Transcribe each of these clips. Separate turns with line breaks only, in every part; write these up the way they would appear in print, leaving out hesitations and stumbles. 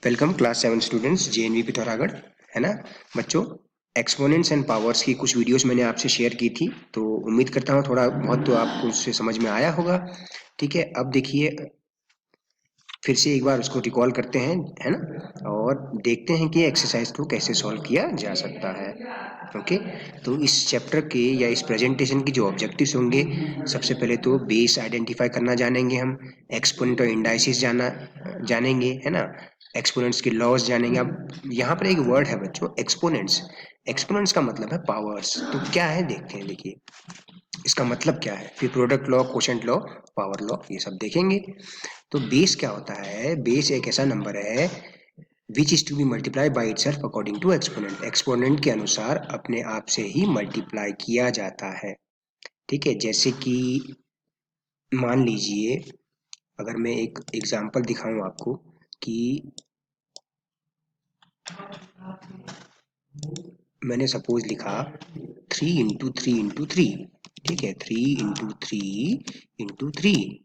Welcome class 7 students JNV Pithoragarh. है ना बच्चों, एक्सपोनेंट्स एंड पावर्स की कुछ वीडियोस मैंने आपसे शेयर की थी, तो उम्मीद करता हूँ थोड़ा बहुत तो आपको उससे समझ में आया होगा। ठीक है, अब देखिए फिर से एक बार उसको रिकॉल करते हैं, है ना, और देखते हैं कि एक्सरसाइज को कैसे सॉल्व किया जा सकता है। ओके, तो इस चैप्टर के या इस प्रेजेंटेशन की जो ऑब्जेक्टिव्स होंगे, सबसे पहले तो बेस आइडेंटिफाई करना जानेंगे हम, एक्सपोनेंट और इंडाइसिस जानेंगे, है ना, एक्सपोनेंट्स के लॉज जानेंगे। अब यहाँ पर एक वर्ड है बच्चों, एक्सपोनेंट्स। एक्सपोनेंट्स का मतलब है पावर्स। तो क्या है देखते हैं, देखिए इसका मतलब क्या है, फिर product law, quotient law, power law, ये सब देखेंगे। तो बेस क्या होता है? बेस एक ऐसा नंबर है which is to be multiply by itself according to exponent. Exponent के अनुसार अपने आप से ही मल्टीप्लाई किया जाता है। ठीक है, जैसे कि मान लीजिए, अगर मैं एक एग्जांपल दिखाऊं आपको कि मैंने सपोज लिखा 3 × 3 × 3। ठीक है, 3 × 3 × 3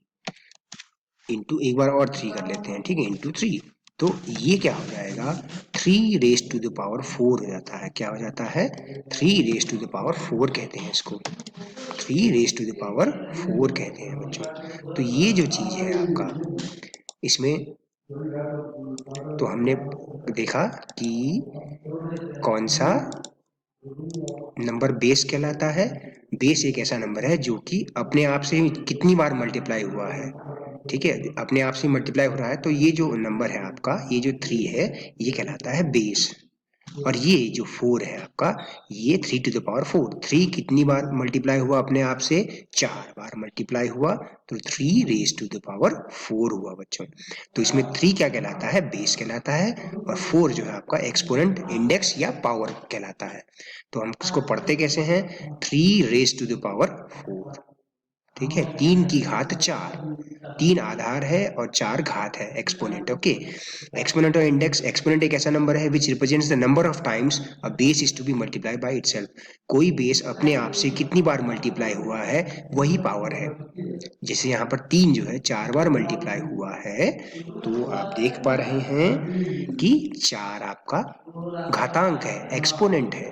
इंटू एक बार और 3 कर लेते हैं, ठीक है, ×3। तो ये क्या हो जाएगा, 3 रेज़ टू द पावर 4 हो जाता है। क्या हो जाता है? 3 रेज़ टू द पावर 4 कहते हैं इसको। 3 रेज़ टू द पावर 4 कहते हैं बच्चों। तो ये जो चीज़ है आपका, इसमें तो हमने देखा कि कौन सा नंबर बेस कहलाता है। बेस एक ऐसा नंबर है जो कि अपने आप से कितनी बार मल्टीप्लाई हुआ है। ठीक है, अपने आप से मल्टीप्लाई हो रहा है, तो ये जो नंबर है आपका, ये जो 3 है, ये कहलाता है बेस। और ये जो 4 है आपका, ये 3 टू द पावर 4। 3 कितनी बार मल्टीप्लाई हुआ अपने आप से? 4 बार मल्टीप्लाई हुआ, तो 3 रेज़ टू द पावर 4 हुआ बच्चों। तो इसमें 3 क्या कहलाता है? बेस कहलाता है, और 4 जो है आपका एक्सपोनेंट, इंडेक्स या पावर कहलाता है। तो हम इसको पढ़ते कैसे हैं? 3 रेज़ टू द पावर 4। ठीक है, 3 की घात 4। 3 आधार है और 4 घात है, एक्सपोनेंट। ओके, एक्सपोनेंट और इंडेक्स। एक्सपोनेंट एक ऐसा नंबर है which represents the number of times a base is to be multiply by itself. कोई बेस अपने आप से कितनी बार मल्टीप्लाई हुआ है, वही पावर है। जैसे यहाँ पर 3 जो है 4 बार मल्टीप्लाई हुआ है, तो आप देख पा रहे हैं कि 4 आपका घातांक है, एक्सपोनेंट है।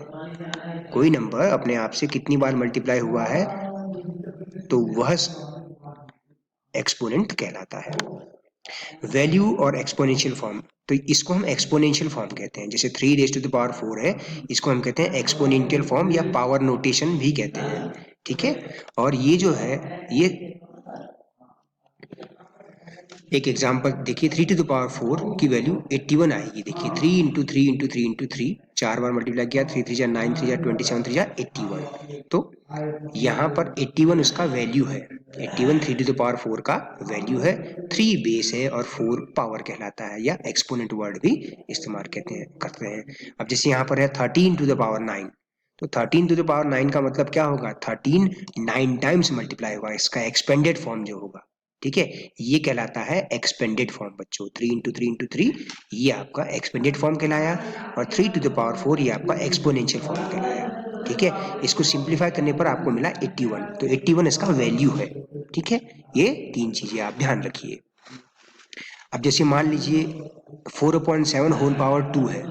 कोई नंबर अपने आप से कितनी बार मल्टीप्लाई हुआ है, तो वह एक्सपोनेंट कहलाता है। वैल्यू और एक्सपोनेंशियल फॉर्म, तो इसको हम एक्सपोनेंशियल फॉर्म कहते हैं। जैसे 3 रेज़ टू द पावर 4 है, इसको हम कहते हैं एक्सपोनेंशियल फॉर्म या पावर नोटेशन भी कहते हैं। ठीक है, और ये जो है, ये एक एग्जांपल देखिए, 3 टू द पावर 4 की वैल्यू 81 आएगी। देखिए 3 × 3 × 3 × 3, 4 बार मल्टीप्लाई किया, 3 3 9, 3 27, 3 81। तो यहाँ पर 81 उसका वैल्यू है। 81 3 टू द पावर 4 का वैल्यू है। 3 बेस है और 4 पावर कहलाता है, या एक्सपोनेंट वर्ड भी इस्तेमाल करते हैं। अब जैसे यहाँ पर है 13 टू द पावर 9, तो 13 टू द पावर 9 का मतलब क्या होगा? 13 9 टाइम्स मल्टीप्लाई होगा, इसका एक्सपेंडेड फॉर्म जो होगा। ठीक है, ये कहलाता है एक्सपेंडेड फॉर्म बच्चों। 3 × 3 × 3 ये आपका एक्सपेंडेड फॉर्म कहलाया, और 3 टू द पावर 4 ये आपका एक्सपोनेंशियल फॉर्म कहलाया। ठीक है, इसको सिंप्लीफाई करने पर आपको मिला 81। तो 81 इसका वैल्यू है। ठीक है, ये 3 चीजें आप ध्यान रखिए। अब जैसे मान लीजिए 4/7 होल पावर 2 है,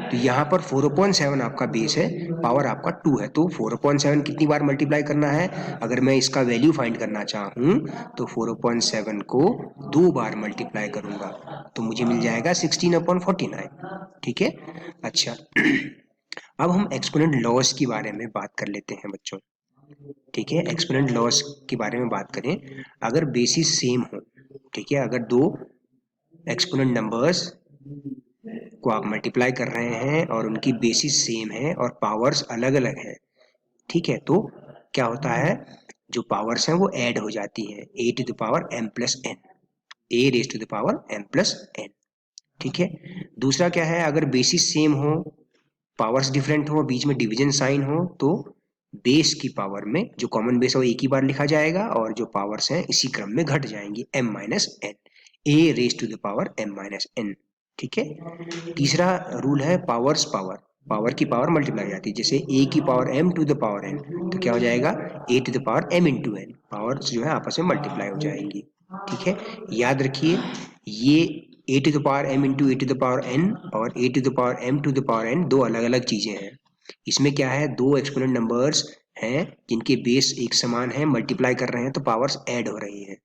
तो यहाँ पर 4/7 आपका बेस है, पावर आपका 2 है, तो 4/7 कितनी बार मल्टीप्लाई करना है? अगर मैं इसका वैल्यू फाइंड करना चाहूँ, तो 4/7 को 2 बार मल्टीप्लाई करूंगा, तो मुझे मिल जाएगा 16/49। ठीक है, अच्छा अब हम एक्सपोनेंट लॉस के बारे में बात कर लेते हैं बच्चों। ठीक है, एक्सपोनेंट लॉस के बारे में बात करें। अगर बेसिस सेम हो, ठीक है, अगर दो एक्सपोनेंट नंबर्स को आप मल्टीप्लाई कर रहे हैं और उनकी बेसिस सेम है और पावर्स अलग अलग हैं, ठीक है, तो क्या होता है, जो पावर्स हैं वो ऐड हो जाती हैं। a⁻m+n, a⁻m+n। ठीक है, दूसरा क्या है, अगर बेसिस सेम हो, पावर्स डिफरेंट हो, बीच में डिवीजन साइन हो, तो बेस की पावर में जो कॉमन बेस है वो एक ही बार लिखा जाएगा, और जो पावर्स हैं इसी क्रम में घट जाएंगी, m-n, a⁻m-n। ठीक है, तीसरा रूल है पावर्स पावर, पावर की पावर मल्टीप्लाई जाती है। जैसे a की power m to the power n, तो क्या हो जाएगा, a to the power m into n। Powers जो है आपस में मल्टीप्लाई हो जाएंगी। ठीक है, याद रखिए, ये A to the power M into A to the power N और A to the power M to the power N दो अलग अलग चीजें हैं। इसमें क्या है, दो एक्सपोनेंट नंबर्स हैं जिनके बेस एक समान है, मल्टीप्लाई कर रहे हैं तो पावर्स ऐड हो रही हैं,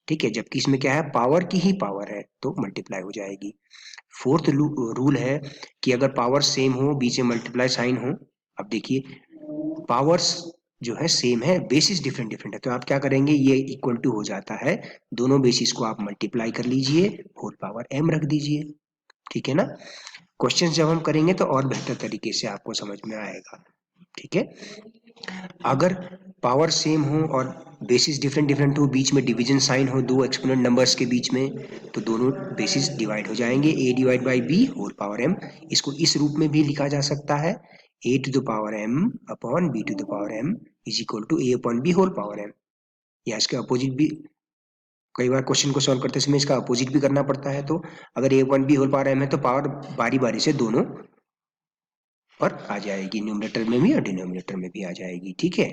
ठीक है। जबकि इसमें क्या है, पावर की ही पावर है तो मल्टीप्लाई हो जाएगी। फोर्थ रूल है कि अगर पावर सेम हो, बीच में मल्टीप्लाई साइन हो, अब देखिए पावर्स जो है सेम है, बेसिस डिफरेंट डिफरेंट है, तो आप क्या करेंगे, ये इक्वल टू हो जाता है, दोनों बेसिस को आप मल्टीप्लाई कर लीजिए, होल पावर m रख दीजिए, ठीक है ना। क्वेश्चन जब हम करेंगे तो और बेहतर तरीके से आपको समझ में आएगा, ठीक है। अगर पावर सेम हो और बेसिस डिफरेंट डिफरेंट हो, बीच में डिवीजन साइन हो दो एक्सपोनेंट नंबर्स के बीच में, तो दोनों बेसिस डिवाइड हो जाएंगे, a divide by b whole power m। इसको इस रूप में भी लिखा जा सकता है, a to the power m upon b to the power m is equal to a upon b whole power m। या इसके अपोजिट भी, कई बार क्वेश्चन को सॉल्व करते समय इसका अपोजिट भी करना पड़ता है, तो अगर a upon b whole power m है तो पावर बारी बारी से दोनों पर आ जाएगी, न्यूमरेटर में भी और डिनोमिनेटर में भी आ जाएगी, ठीक है।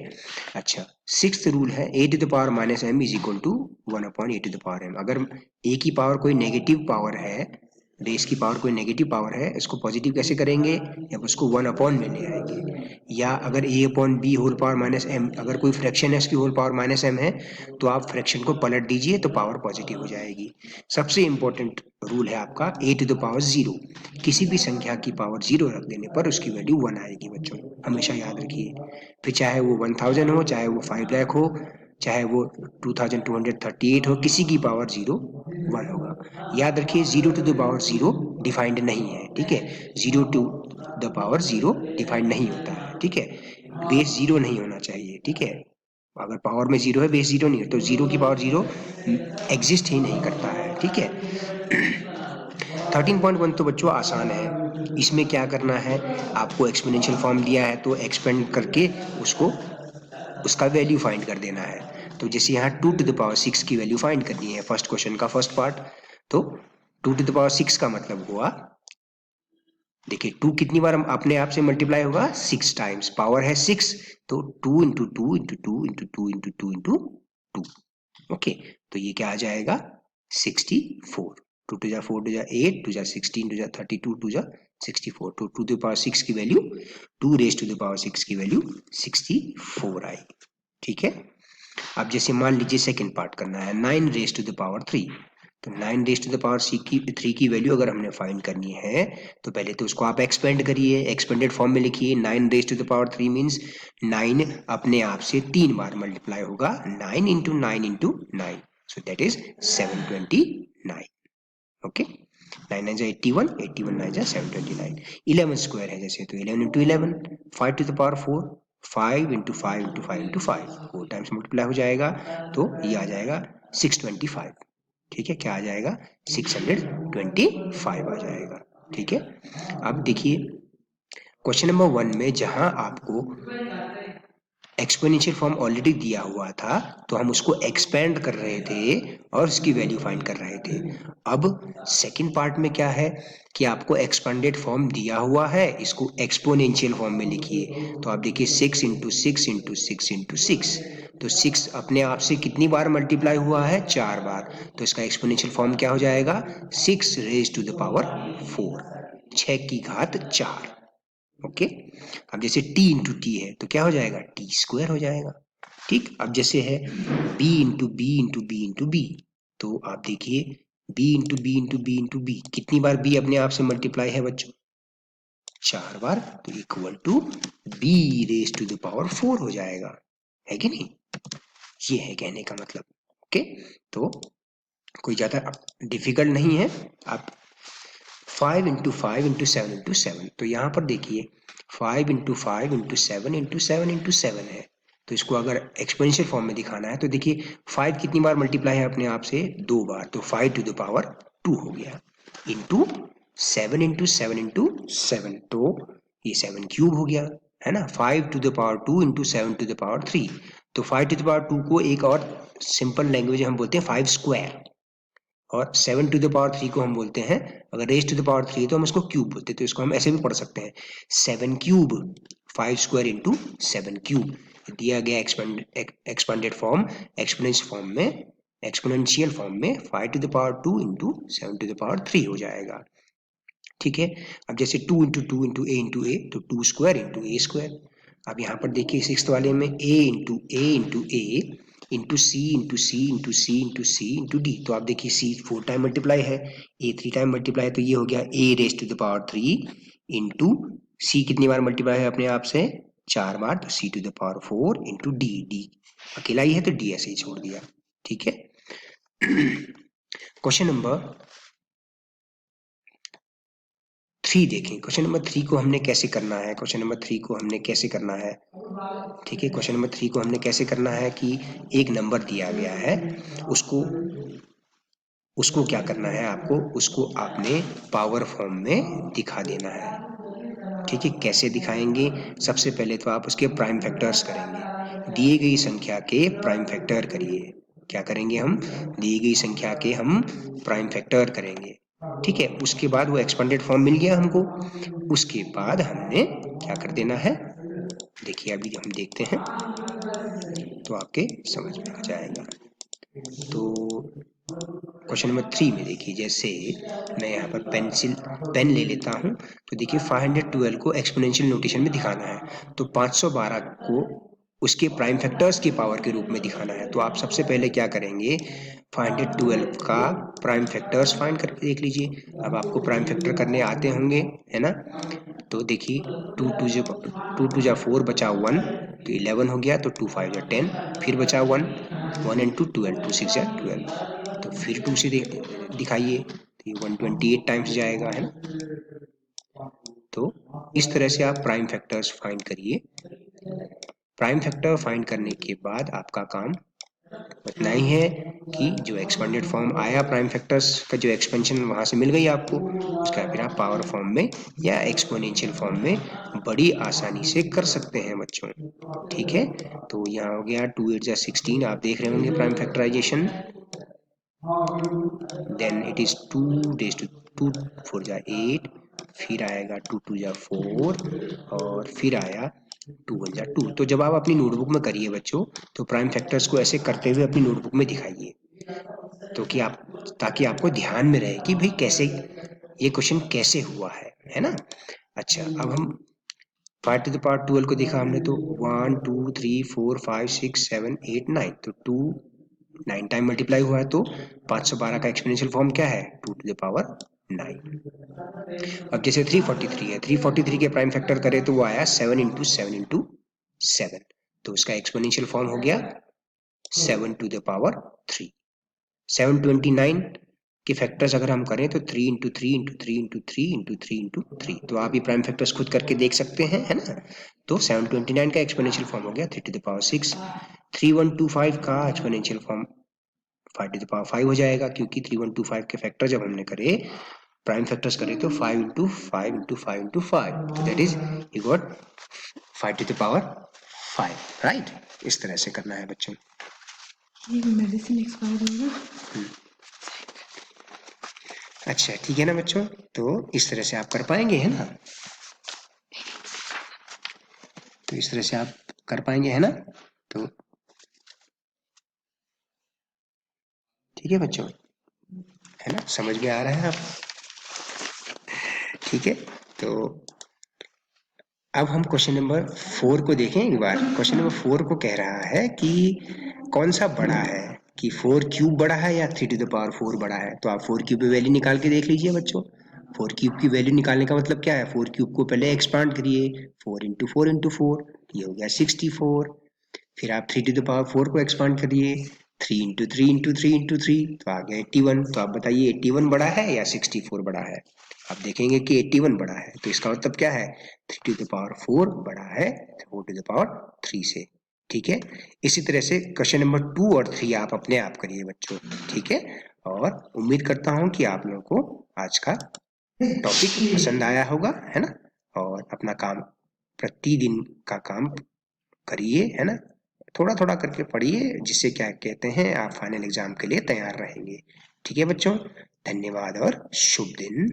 अच्छा, सिक्स्थ रूल है a to the power minus m is equal to 1 upon a to the power m। अगर a की पावर कोई नेगेटिव पावर है, बेस की पावर कोई नेगेटिव पावर है, इसको पॉजिटिव कैसे करेंगे, जब उसको 1 अपॉन में ले आएंगे। या अगर a upon b whole power minus m, अगर कोई फ्रैक्शन है इसकी होल पावर माइनस m है, तो आप फ्रैक्शन को पलट दीजिए तो पावर पॉजिटिव हो जाएगी। सबसे इंपॉर्टेंट रूल है आपका a टू द पावर 0, किसी भी संख्या की पावर 0 रख देने पर उसकी वैल्यू 1 आएगी बच्चों, हमेशा याद रखिए। फिर चाहे वो 1000 हो, चाहे वो 5 लाख हो, चाहे वो 2238 हो, किसी की पावर 0 1 होगा। याद रखिए 0 टू द पावर 0 डिफाइंड नहीं है, ठीक है। 0 टू द पावर 0 डिफाइंड नहीं होता है, ठीक है। बेस 0 नहीं होना चाहिए, ठीक है। अगर पावर में 0 है, बेस 0 नहीं है, तो 0 की पावर 0 एग्जिस्ट ही नहीं करता है, ठीक है। 13.1 तो बच्चों आसान है, इसमें क्या करना है, आपको एक्सपोनेंशियल फॉर्म दिया है तो एक्सपेंड करके उसको उसका वैल्यू फाइंड कर देना है। तो जैसे यहाँ 2 टू द पावर 6 की वैल्यू फाइंड करनी है, फर्स्ट क्वेश्चन का फर्स्ट पार्ट, तो 2 टू द पावर 6 का मतलब हुआ, देखिए 2 कितनी बार हम अपने आप से मल्टीप्लाई होगा, 6 टाइम्स, पावर है 6, तो 2 into 2 into 2 into 2 into 2 into 2, okay. तो ये क्या आ जाएगा, 64। 2 टू जा 4 टू जा 8 टू जा 16 टू जा 32 टू जा 64, तो 2 टू द पावर 6 की value, 2 raise to the power 6 की वैल्यू 64 आई, ठीक है। अब जैसे मान लीजिए सेकंड पार्ट करना है, 9 रेज टू द पावर 3, तो 9 रेज टू द पावर 3 की वैल्यू अगर हमने फाइंड करनी है, तो पहले तो उसको आप एक्सपेंड करिए, एक्सपेंडेड फॉर्म में लिखिए। 9 raise to the power 3 means 9 अपने आप से 3 बार मल्टीप्लाई होगा, 9 into 9 into 9, so that is 729, okay. 9 9 81, 81 9 729। 11 square है जैसे, तो 11 into 11, 5 to the power 4, 5 into 5 into 5 into 5, 4 times multiply हो जाएगा, तो ये आ जाएगा 625, ठीक है। क्या आ जाएगा, 625 आ जाएगा, ठीक है। अब देखिए क्वेश्चन नंबर 1 में जहां आपको एक्सपोनेंशियल फॉर्म ऑलरेडी दिया हुआ था, तो हम उसको एक्सपेंड कर रहे थे और उसकी वैल्यू फाइंड कर रहे थे। अब सेकंड पार्ट में क्या है कि आपको एक्सपेंडेड फॉर्म दिया हुआ है, इसको एक्सपोनेंशियल फॉर्म में लिखिए। तो आप देखिए 6 इंटू 6 इंटू 6 इंटू 6, तो 6 अपने आप से कितनी बार मल्टीप्लाई हुआ है, 4 बार, तो इसका एक्सपोनेंशियल फॉर्म क्या हो जाएगा, 6 रेज टू द पावर 4, 6 की घात 4, ओके। अब जैसे t इंटू टी है तो क्या हो जाएगा, टी स्क्वायर हो जाएगा, ठीक। अब जैसे है b into b into b into b, तो आप देखिए b into b into b into b, कितनी बार b अपने आप से मल्टीप्लाई है बच्चों, 4 बार, तो equal to b raise to the power 4 हो जाएगा, है कि नहीं। ये है कहने का मतलब, ओके। तो कोई ज्यादा डिफिकल्ट नहीं है। आप 5 इंटू 5 इंटू 7 इंटू 7, तो यहाँ पर देखिए 5 इंटू 5 इंटू 7 इंटू 7 इंटू 7 है, तो इसको अगर एक्सपोनेंशियल फॉर्म में दिखाना है तो देखिए 5 कितनी बार मल्टीप्लाई है अपने आप से, 2 बार, तो 5 टू द पावर 2 हो गया, इंटू 7 इंटू 7 इंटू 7, तो ये 7 क्यूब हो गया, है ना। 5 to the power 2 into 7 to the power 3, तो 5 टू द पावर 2 को एक और सिंपल लैंग्वेज हम बोलते हैं 5 स्क्वायर, और 7 टू द पावर 3 को हम बोलते हैं, अगर रेज टू द पावर 3 तो हम इसको क्यूब बोलते हैं, तो इसको हम ऐसे भी पढ़ सकते हैं 7 क्यूब, 5 स्क्वायर इंटू 7 क्यूब। दिया गया एक्सपेंडेड फॉर्म एक्सपोनेंशियल फॉर्म में एक्सपोनेंशियल फॉर्म में 5 to the power 2 into 7 to the power 3 हो जाएगा। ठीक है, अब जैसे 2 इंटू टू इंटू ए तो 2 स्क्वायर इंटू ए स्क्वायर। अब यहाँ पर देखिए सिक्स्थ वाले में ए इंटू ए इंटू सी इंटू सी इंटू सी इंटू सी इंटू डी। तो आप देखिए सी 4 टाइम मल्टीप्लाई है, ए 3 टाइम मल्टीप्लाई है, तो ये हो गया A raise to the power 3 into C कितनी बार मल्टीप्लाई है अपने आप से 4 बार, तो C to the power 4 into D अकेला ही है तो डी ऐसे ही छोड़ दिया। ठीक है, क्वेश्चन नंबर 3 देखें। क्वेश्चन नंबर 3 को हमने कैसे करना है, क्वेश्चन नंबर 3 को हमने कैसे करना है। ठीक है, क्वेश्चन नंबर 3 को हमने कैसे करना है कि एक नंबर दिया गया है, उसको क्या करना है आपको, उसको आपने पावर फॉर्म में दिखा देना है। ठीक है, कैसे दिखाएंगे, सबसे पहले तो आप उसके प्राइम फैक्टर्स करेंगे। दिए गई संख्या के प्राइम फैक्टर करिए। क्या करेंगे हम, दी गई संख्या के हम प्राइम फैक्टर करेंगे। ठीक है, उसके बाद वो एक्सपेंडेड फॉर्म मिल गया हमको, उसके बाद हमने क्या कर देना है, देखिए अभी हम देखते हैं तो आपके समझ में आ जाएगा। तो क्वेश्चन नंबर 3 में देखिए, जैसे मैं यहाँ पर पेन ले लेता हूँ, तो देखिए 512 को एक्सपोनेंशियल नोटेशन में दिखाना है, तो 512 को उसके प्राइम फैक्टर्स की पावर के रूप में दिखाना है। तो आप सबसे पहले क्या करेंगे, 512 का प्राइम फैक्टर्स फाइंड करके देख लीजिए। अब आपको प्राइम फैक्टर करने आते होंगे, है ना। तो देखिए 2 टू जा 4 बचा 1, तो 11 हो गया, तो 2 5 जा 10, फिर बचा 1 एंड 2 12, 2 6 जा 12, तो फिर 2 से दिखाइए, तो ये 128 टाइम्स जाएगा, है ना। तो इस तरह से आप प्राइम फैक्टर्स फाइंड करिए। प्राइम फैक्टर फाइंड करने के बाद आपका काम इतना ही है कि जो एक्सपेंडेड फॉर्म आया प्राइम फैक्टर्स का, जो एक्सपेंशन वहां से मिल गई आपको, उसका फिर आप पावर फॉर्म में या एक्सपोनेंशियल फॉर्म में बड़ी आसानी से कर सकते हैं बच्चों। ठीक है, तो यहाँ हो गया 2 8 जा 16, आप देख रहे होंगे prime factorization. Then it is 2 raise to 2 4 जा 8, फिर आएगा 2 2 जा 4, और फिर आया 2 1 जा 2। तो जब आप अपनी नोटबुक में करिए बच्चों, तो प्राइम फैक्टर्स को ऐसे करते हुए अपनी नोटबुक में दिखाइए, तो कि आप, ताकि आपको ध्यान में रहे कि भाई कैसे ये क्वेश्चन कैसे हुआ है ना। अच्छा, अब हम 5 टू द पावर 12 को देखा हमने, तो 1 2 3 4 5 6 7 8 9, तो 2 9 टाइम मल्टीप्लाई हुआ है, तो 512 का एक्सपोनेंशियल फॉर्म क्या है, 2 टू द पावर 9। अब जैसे 343 है, 343 के प्राइम फैक्टर करें तो वो आया 7 इंटू 7 इंटू 7, तो उसका एक्सपोनेंशियल फॉर्म हो गया 7 टू द पावर 3। 729 के फैक्टर्स अगर हम करें तो 3 into 3 into 3 into 3 into 3 into 3, तो आप ये प्राइम फैक्टर्स खुद करके देख सकते हैं, है ना। तो 729 का एक्सपोनेंशियल फॉर्म हो गया 3 टू द पावर 6। 3125 का exponential form 5 to the power 5 हो जाएगा, क्योंकि 3125 के फैक्टर जब हमने करे, प्राइम फैक्टर्स करें तो 5 इंटू 5 इंटू 5 इंटू 5, तो that is you got 5 to the power 5, right. इस तरह से करना है बच्चों।
ये मेडिसिन एक्सपायर होगा।
अच्छा ठीक है ना बच्चों, तो इस तरह से आप कर पाएंगे, है ना। तो इस तरह से आप कर पाएंगे, है ना। तो ठीक है बच्चों, है ना, समझ में आ रहा है आप। ठीक है, तो अब हम क्वेश्चन नंबर 4 को देखें एक बार। क्वेश्चन नंबर 4 को कह रहा है कि कौन सा बड़ा है, कि 4 क्यूब बड़ा है या 3 टू द पावर 4 बड़ा है। तो आप 4 क्यूब की वैल्यू निकाल के देख लीजिए बच्चों। 4 क्यूब की वैल्यू निकालने का मतलब क्या है, 4 क्यूब को पहले एक्सपांड करिए, 4 इंटू 4 इंटू 4, ये हो गया 64। फिर आप 3 टू द पावर 4 को एक्सपांड करिए, 3 इंटू 3 इंटू 3 इंटू 3, तो आ गया 81। तो आप बताइए 81 बड़ा है या 64 बड़ा है। आप देखेंगे कि 81 बड़ा है, तो इसका मतलब क्या है, 3 टू द पावर 4 बड़ा है 4 टू द पावर 3 से। ठीक है, इसी तरह से क्वेश्चन नंबर 2 और 3 आप अपने आप करिए बच्चों। ठीक है, और उम्मीद करता हूं कि आप लोगों को आज का टॉपिक पसंद आया होगा, है ना। और अपना काम, प्रतिदिन का काम करिए, है ना। थोड़ा थोड़ा करके पढ़िए, जिससे क्या कहते हैं आप फाइनल एग्जाम के लिए तैयार रहेंगे। ठीक है बच्चों, धन्यवाद और शुभ दिन।